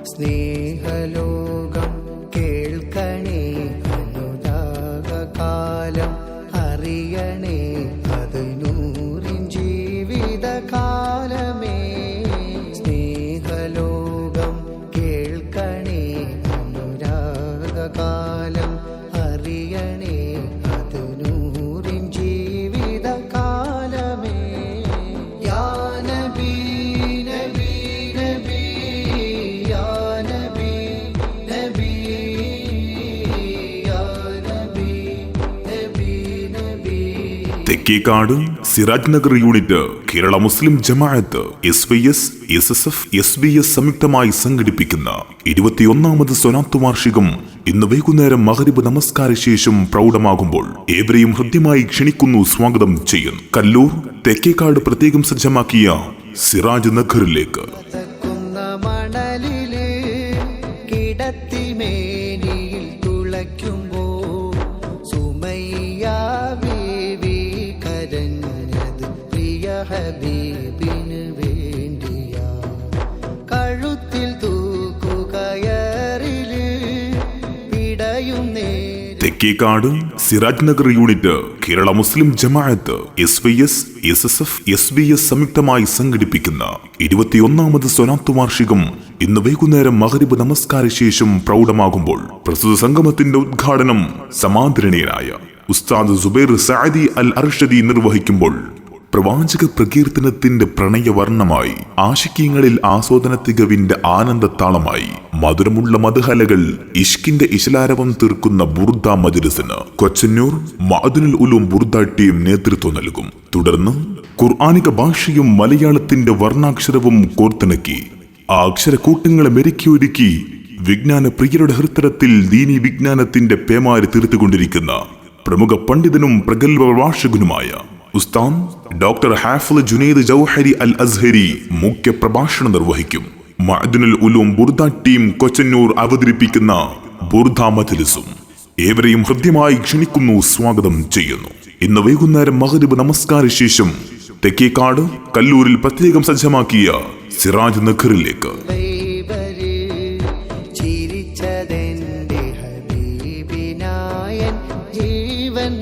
സ്നേഹലോകം കേൾക്കണേ, അനുരാഗകാലം അറിയണേ, അത് നൂറിൻ ജീവിതകാലമേ. സ്നേഹലോകം കേൾക്കണേ, അനുരാഗകാലം അറിയണേ, അത് നൂറിൻ ജീവിതകാലമേ. യാ നബി നബി നബി, യാ നബി നബി, യാ നബി നബി നബി. തെക്കേക്കാട് സിറാജ് നഗർ യൂണിറ്റ് കേരള മുസ്ലിം ജമാഅത്ത് SYS SSF SBS സംയുക്തമായി സംഘടിപ്പിക്കുന്ന 21ാമത് സ്വലാത്ത് വാർഷികം ഇന്ന് വൈകുന്നേരം മഗ്രിബ് നമസ്കാര ശേഷം പ്രൗഢമാകുമ്പോൾ ഏവരെയും ഹൃദ്യമായി ക്ഷണിക്കുന്നു, സ്വാഗതം ചെയ്യുന്നു. കല്ലൂർ തെക്കേക്കാട് പ്രത്യേകം സജ്ജമാക്കിയ സിറാജ് നഗറിലേക്ക്. മണലില് കിടത്തി മേനിയിൽ തുളയ്ക്കുമ്പോൾ സുമയ്യ ബീവി കരഞ്ഞത് പ്രിയ ഹബീബിന് വേണ്ടിയാ. കഴുത്തിൽ തൂക്കുകയറില് പിടയും നേരം തെക്കേക്കാട് സിറാജ് നഗർ യൂണിറ്റ് കേരള മുസ്ലിം ജമാഅത്ത് SYS SSF SBS സംയുക്തമായി സംഘടിപ്പിക്കുന്ന 21ാമത് സ്വലാത്ത് വാർഷികം ഇന്ന് വൈകുന്നേരം മഗ്രിബ് നമസ്കാര ശേഷം പ്രൗഢമാകുമ്പോൾ പ്രസ്തുത സംഗമത്തിന്റെ ഉദ്ഘാടനം സമാദരണീയനായ ഉസ്താദ് സുബൈർ സഅദി അൽ അർഷദി നിർവഹിക്കുമ്പോൾ പ്രവാചക പ്രകീർത്തനത്തിന്റെ പ്രണയവർണ്ണമായി, ആശിക്യങ്ങളിൽ ആസ്വാദന തികവിന്റെ ആനന്ദത്താളമായി മധുരമുള്ള മദ്ഹലകൾ ഇഷ്കിന്റെ ഇശലാരവം തീർക്കുന്ന ബുർദ മജ്ലിസിന് കൊച്ചന്നൂർ മഅദനുൽ ഉലൂം ബുർദ ടീം നേതൃത്വം നൽകും. തുടർന്ന് ഖുർആനിക ഭാഷയും മലയാളത്തിന്റെ വർണ്ണാക്ഷരവും കോർത്തിണക്കി ആ അക്ഷരക്കൂട്ടങ്ങളെ മെരുക്കിയൊരുക്കി വിജ്ഞാന പ്രിയരുടെ ഹൃത്തരത്തിൽ ദീനി വിജ്ഞാനത്തിന്റെ പേമാരി തീർത്തുകൊണ്ടിരിക്കുന്ന പ്രമുഖ പണ്ഡിതനും പ്രഗത്ഭ പ്രഭാഷകനുമായ ഉസ്താദ് ഡോക്ടർ ഹാഫിള് ജുനൈദ് ജൗഹരി അൽ അസ്ഹരി മുഖ്യ പ്രഭാഷണം നിർവഹിക്കും. മഅദനുൽ ഉലൂം ബുർദ ടീം കൊച്ചന്നൂർ അവതരിപ്പിക്കുന്ന ബുർദ മജ്ലിസും ഏവരെയും ഹൃദ്യമായി ക്ഷണിക്കുന്നു, സ്വാഗതം ചെയ്യുന്നു. ഇന്ന് വൈകുന്നേരം മഗ്രിബ് നമസ്കാര ശേഷം തെക്കേക്കാട് കല്ലൂരിൽ പ്രത്യേകം സജ്ജമാക്കിയ സിറാജ് നഗറിലേക്ക്. ചിരിച്ചതെന്റെ ഹബീബിനായൻ ജീവൻ